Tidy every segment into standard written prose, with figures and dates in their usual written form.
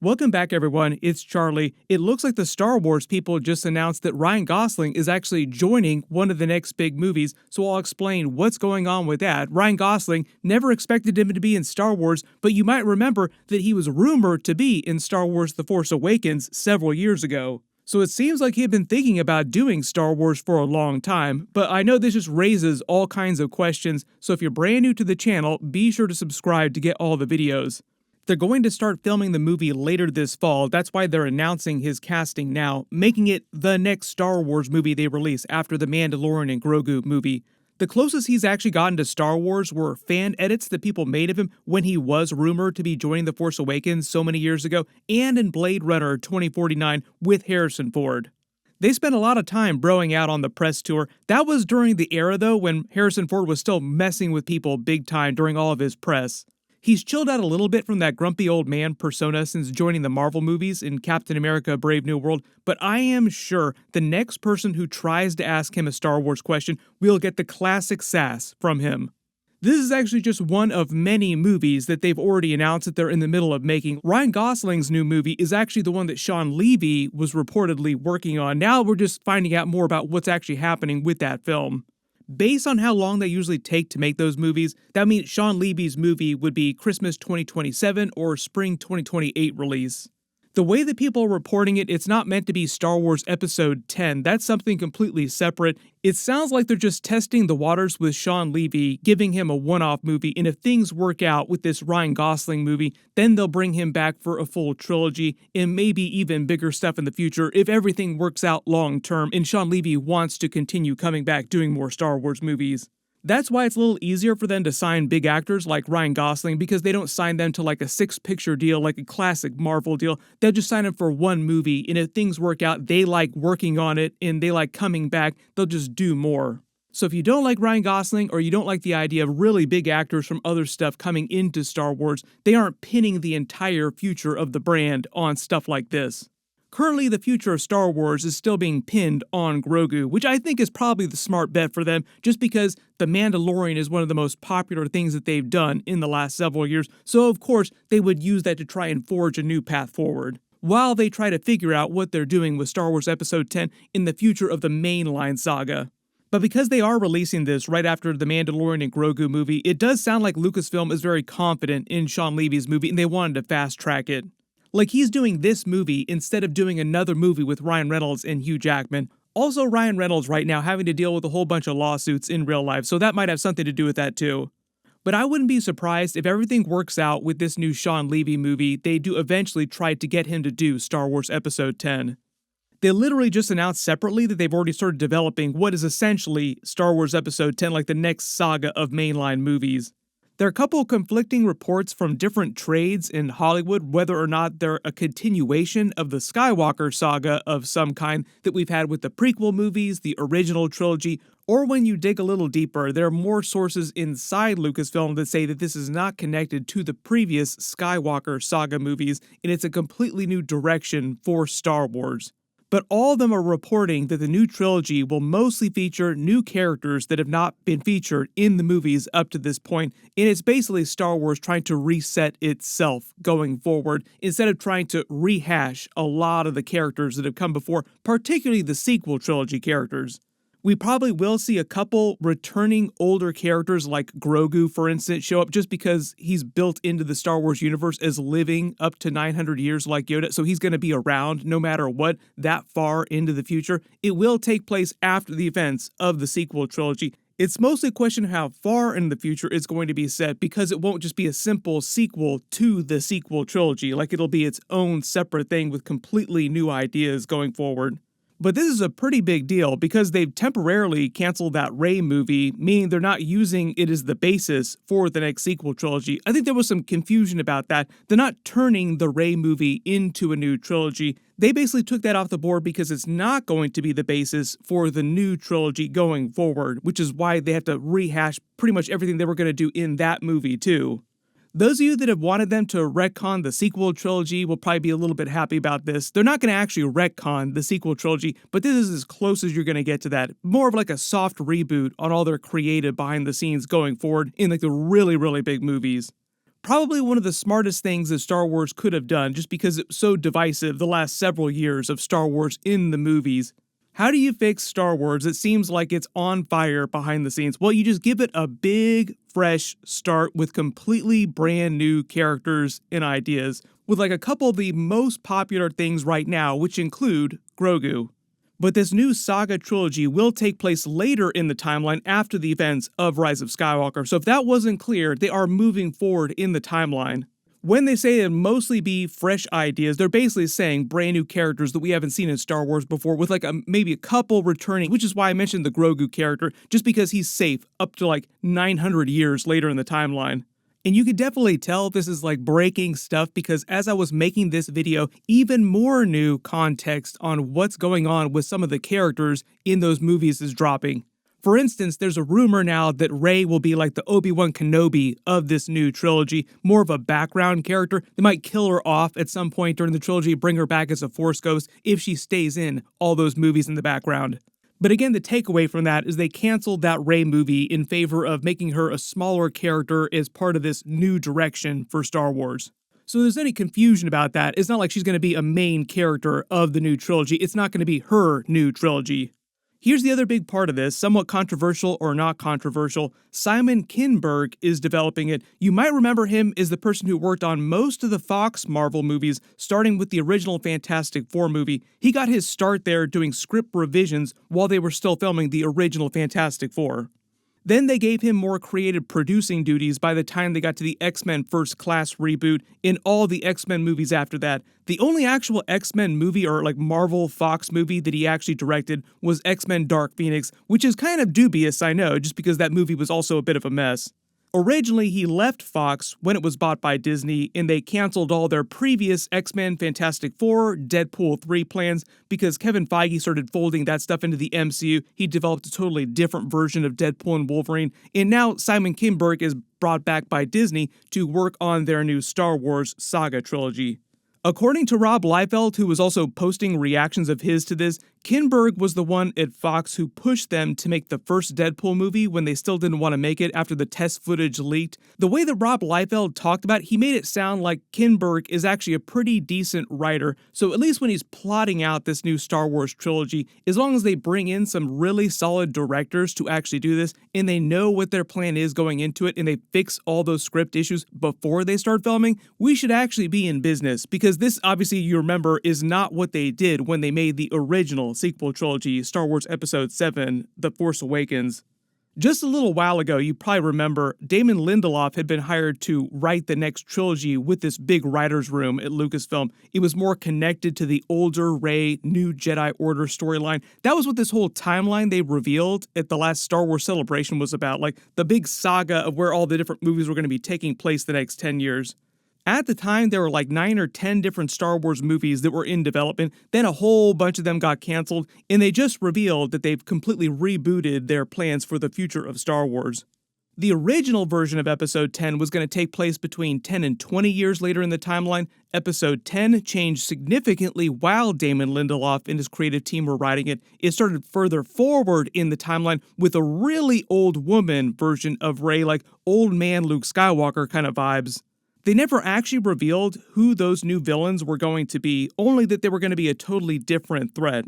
Welcome back, everyone. It's Charlie. It looks like the Star Wars people just announced that Ryan Gosling is actually joining one of the next big movies, so I'll explain what's going on with that. Ryan Gosling never expected him to be in Star Wars, but you might remember that he was rumored to be in Star Wars The Force Awakens several years ago. So it seems like he had been thinking about doing Star Wars for a long time, but I know this just raises all kinds of questions, so if you're brand new to the channel, be sure to subscribe to get all the videos. They're going to start filming the movie later this fall. That's why they're announcing his casting now, making it the next Star Wars movie they release after the Mandalorian and Grogu movie. The closest he's actually gotten to Star Wars were fan edits that people made of him when he was rumored to be joining The Force Awakens so many years ago, and in Blade Runner 2049 with Harrison Ford. They spent a lot of time broing out on the press tour. That was during the era, though, when Harrison Ford was still messing with people big time during all of his press. He's chilled out a little bit from that grumpy old man persona since joining the Marvel movies in Captain America: Brave New World, but I am sure the next person who tries to ask him a Star Wars question will get the classic sass from him. This is actually just one of many movies that they've already announced that they're in the middle of making. Ryan Gosling's new movie is actually the one that Shawn Levy was reportedly working on. Now we're just finding out more about what's actually happening with that film. Based on how long they usually take to make those movies, that means Shawn Levy's movie would be Christmas 2027 or Spring 2028 release. The way that people are reporting it, it's not meant to be Star Wars Episode 10. That's something completely separate. It sounds like they're just testing the waters with Shawn Levy, giving him a one-off movie, and if things work out with this Ryan Gosling movie, then they'll bring him back for a full trilogy, and maybe even bigger stuff in the future if everything works out long-term and Shawn Levy wants to continue coming back doing more Star Wars movies. That's why it's a little easier for them to sign big actors like Ryan Gosling, because they don't sign them to like a 6-picture deal like a classic Marvel deal. They'll just sign them for one movie, and if things work out, they like working on it and they like coming back, they'll just do more. So if you don't like Ryan Gosling, or you don't like the idea of really big actors from other stuff coming into Star Wars, they aren't pinning the entire future of the brand on stuff like this. Currently, the future of Star Wars is still being pinned on Grogu, which I think is probably the smart bet for them, just because The Mandalorian is one of the most popular things that they've done in the last several years, so of course they would use that to try and forge a new path forward, while they try to figure out what they're doing with Star Wars Episode 10 in the future of the mainline saga. But because they are releasing this right after the Mandalorian and Grogu movie, it does sound like Lucasfilm is very confident in Shawn Levy's movie and they wanted to fast track it. Like he's doing this movie instead of doing another movie with Ryan Reynolds and Hugh Jackman. Also, Ryan Reynolds right now having to deal with a whole bunch of lawsuits in real life, so that might have something to do with that too. But I wouldn't be surprised if everything works out with this new Shawn Levy movie, they do eventually try to get him to do Star Wars Episode 10. They literally just announced separately that they've already started developing what is essentially Star Wars Episode 10, like the next saga of mainline movies. There are a couple of conflicting reports from different trades in Hollywood whether or not they're a continuation of the Skywalker saga of some kind that we've had with the prequel movies, the original trilogy, or when you dig a little deeper, there are more sources inside Lucasfilm that say that this is not connected to the previous Skywalker saga movies and it's a completely new direction for Star Wars. But all of them are reporting that the new trilogy will mostly feature new characters that have not been featured in the movies up to this point, and it's basically Star Wars trying to reset itself going forward, instead of trying to rehash a lot of the characters that have come before, particularly the sequel trilogy characters. We probably will see a couple returning older characters like Grogu, for instance, show up just because he's built into the Star Wars universe as living up to 900 years like Yoda, so he's going to be around no matter what that far into the future. It will take place after the events of the sequel trilogy. It's mostly a question of how far in the future it's going to be set, because it won't just be a simple sequel to the sequel trilogy, like it'll be its own separate thing with completely new ideas going forward. But this is a pretty big deal because they've temporarily canceled that Rey movie, meaning they're not using it as the basis for the next sequel trilogy. I think there was some confusion about that. They're not turning the Rey movie into a new trilogy. They basically took that off the board because it's not going to be the basis for the new trilogy going forward, which is why they have to rehash pretty much everything they were going to do in that movie too. Those of you that have wanted them to retcon the sequel trilogy will probably be a little bit happy about this. They're not going to actually retcon the sequel trilogy, but this is as close as you're going to get to that. More of like a soft reboot on all their creative behind the scenes going forward in like the really, really big movies. Probably one of the smartest things that Star Wars could have done, just because it was so divisive the last several years of Star Wars in the movies. How do you fix Star Wars? It seems like it's on fire behind the scenes. Well, you just give it a big, fresh start with completely brand new characters and ideas, with like a couple of the most popular things right now, which include Grogu. But this new saga trilogy will take place later in the timeline after the events of Rise of Skywalker. So if that wasn't clear, they are moving forward in the timeline. When they say it'll mostly be fresh ideas, they're basically saying brand new characters that we haven't seen in Star Wars before, with like maybe a couple returning, which is why I mentioned the Grogu character, just because he's safe up to like 900 years later in the timeline. And you can definitely tell this is like breaking stuff, because as I was making this video, even more new context on what's going on with some of the characters in those movies is dropping. For instance, there's a rumor now that Rey will be like the Obi-Wan Kenobi of this new trilogy, more of a background character. They might kill her off at some point during the trilogy, bring her back as a Force ghost if she stays in all those movies in the background. But again, the takeaway from that is they canceled that Rey movie in favor of making her a smaller character as part of this new direction for Star Wars. So if there's any confusion about that, it's not like she's going to be a main character of the new trilogy. It's not going to be her new trilogy. Here's the other big part of this, somewhat controversial or not controversial. Simon Kinberg is developing it. You might remember him as the person who worked on most of the Fox Marvel movies, starting with the original Fantastic Four movie. He got his start there doing script revisions while they were still filming the original Fantastic Four. Then they gave him more creative producing duties by the time they got to the X-Men First Class reboot and all the X-Men movies after that. The only actual X-Men movie or like Marvel Fox movie that he actually directed was X-Men Dark Phoenix, which is kind of dubious, I know, just because that movie was also a bit of a mess. Originally, he left Fox when it was bought by Disney, and they canceled all their previous X-Men, Fantastic Four, Deadpool 3 plans because Kevin Feige started folding that stuff into the MCU. He developed a totally different version of Deadpool and Wolverine, and now Simon Kinberg is brought back by Disney to work on their new Star Wars saga trilogy. According to Rob Liefeld, who was also posting reactions of his to this, Kinberg was the one at Fox who pushed them to make the first Deadpool movie when they still didn't want to make it after the test footage leaked. The way that Rob Liefeld talked about it, he made it sound like Kinberg is actually a pretty decent writer, so at least when he's plotting out this new Star Wars trilogy, as long as they bring in some really solid directors to actually do this, and they know what their plan is going into it, and they fix all those script issues before they start filming, we should actually be in business, because this, obviously, you remember, is not what they did when they made the original sequel trilogy, Star Wars Episode 7, The Force Awakens. Just a little while ago, you probably remember, Damon Lindelof had been hired to write the next trilogy with this big writer's room at Lucasfilm. It was more connected to the older Rey, New Jedi Order storyline. That was what this whole timeline they revealed at the last Star Wars Celebration was about, like the big saga of where all the different movies were going to be taking place the next 10 years. At the time, there were like 9 or 10 different Star Wars movies that were in development, then a whole bunch of them got canceled, and they just revealed that they've completely rebooted their plans for the future of Star Wars. The original version of Episode 10 was going to take place between 10 and 20 years later in the timeline. Episode 10 changed significantly while Damon Lindelof and his creative team were writing it. It started further forward in the timeline with a really old woman version of Rey, like old man Luke Skywalker kind of vibes. They never actually revealed who those new villains were going to be, only that they were going to be a totally different threat.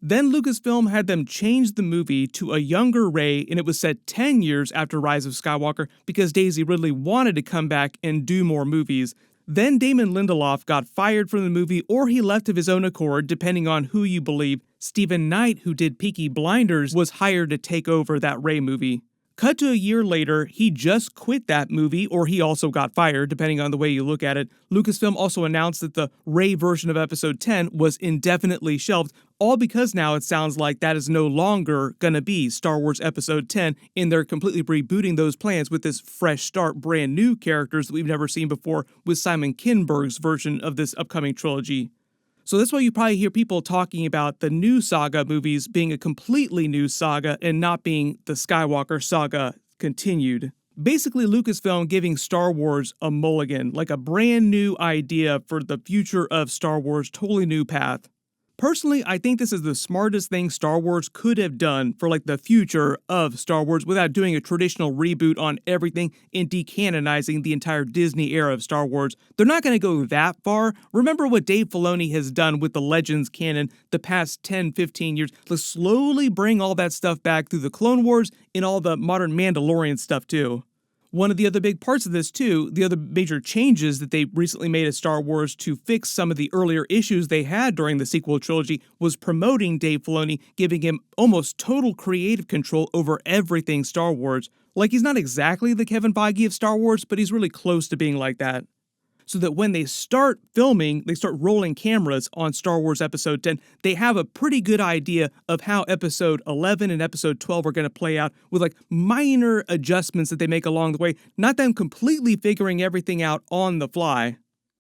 Then Lucasfilm had them change the movie to a younger Rey, and it was set 10 years after Rise of Skywalker because Daisy Ridley wanted to come back and do more movies. Then Damon Lindelof got fired from the movie, or he left of his own accord, depending on who you believe. Stephen Knight, who did Peaky Blinders, was hired to take over that Rey movie. Cut to a year later, he just quit that movie, or he also got fired, depending on the way you look at it. Lucasfilm also announced that the Rey version of Episode 10 was indefinitely shelved, all because now it sounds like that is no longer gonna be Star Wars Episode 10, and they're completely rebooting those plans with this fresh start, brand new characters that we've never seen before with Simon Kinberg's version of this upcoming trilogy. So that's why you probably hear people talking about the new saga movies being a completely new saga and not being the Skywalker saga continued. Basically, Lucasfilm giving Star Wars a mulligan, like a brand new idea for the future of Star Wars, totally new path. Personally, I think this is the smartest thing Star Wars could have done for like the future of Star Wars without doing a traditional reboot on everything and decanonizing the entire Disney era of Star Wars. They're not going to go that far. Remember what Dave Filoni has done with the Legends canon the past 10, 15 years. Let's slowly bring all that stuff back through the Clone Wars and all the modern Mandalorian stuff too. One of the other big parts of this too, the other major changes that they recently made at Star Wars to fix some of the earlier issues they had during the sequel trilogy was promoting Dave Filoni, giving him almost total creative control over everything Star Wars. Like, he's not exactly the Kevin Feige of Star Wars, but he's really close to being like that. So that when they start filming, they start rolling cameras on Star Wars Episode 10, they have a pretty good idea of how Episode 11 and Episode 12 are going to play out with like minor adjustments that they make along the way, not them completely figuring everything out on the fly.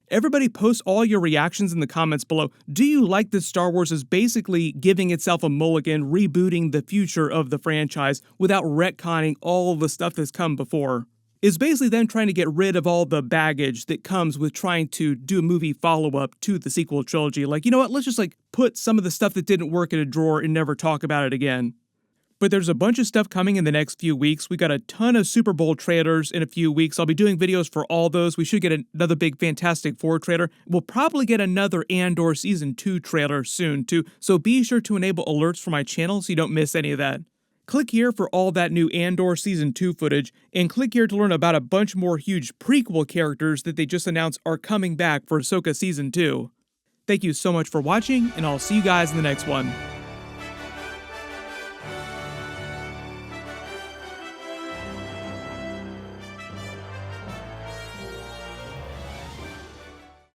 Everybody post all your reactions in the comments below. Do you like that Star Wars is basically giving itself a mulligan, rebooting the future of the franchise without retconning all the stuff that's come before? Is basically them trying to get rid of all the baggage that comes with trying to do a movie follow-up to the sequel trilogy. Like, you know what, let's just like put some of the stuff that didn't work in a drawer and never talk about it again. But there's a bunch of stuff coming in the next few weeks. We got a ton of Super Bowl trailers in a few weeks. I'll be doing videos for all those. We should get another big Fantastic Four trailer. We'll probably get another Andor Season 2 trailer soon too, so be sure to enable alerts for my channel so you don't miss any of that. Click here for all that new Andor Season 2 footage, and click here to learn about a bunch more huge prequel characters that they just announced are coming back for Ahsoka Season 2. Thank you so much for watching, and I'll see you guys in the next one.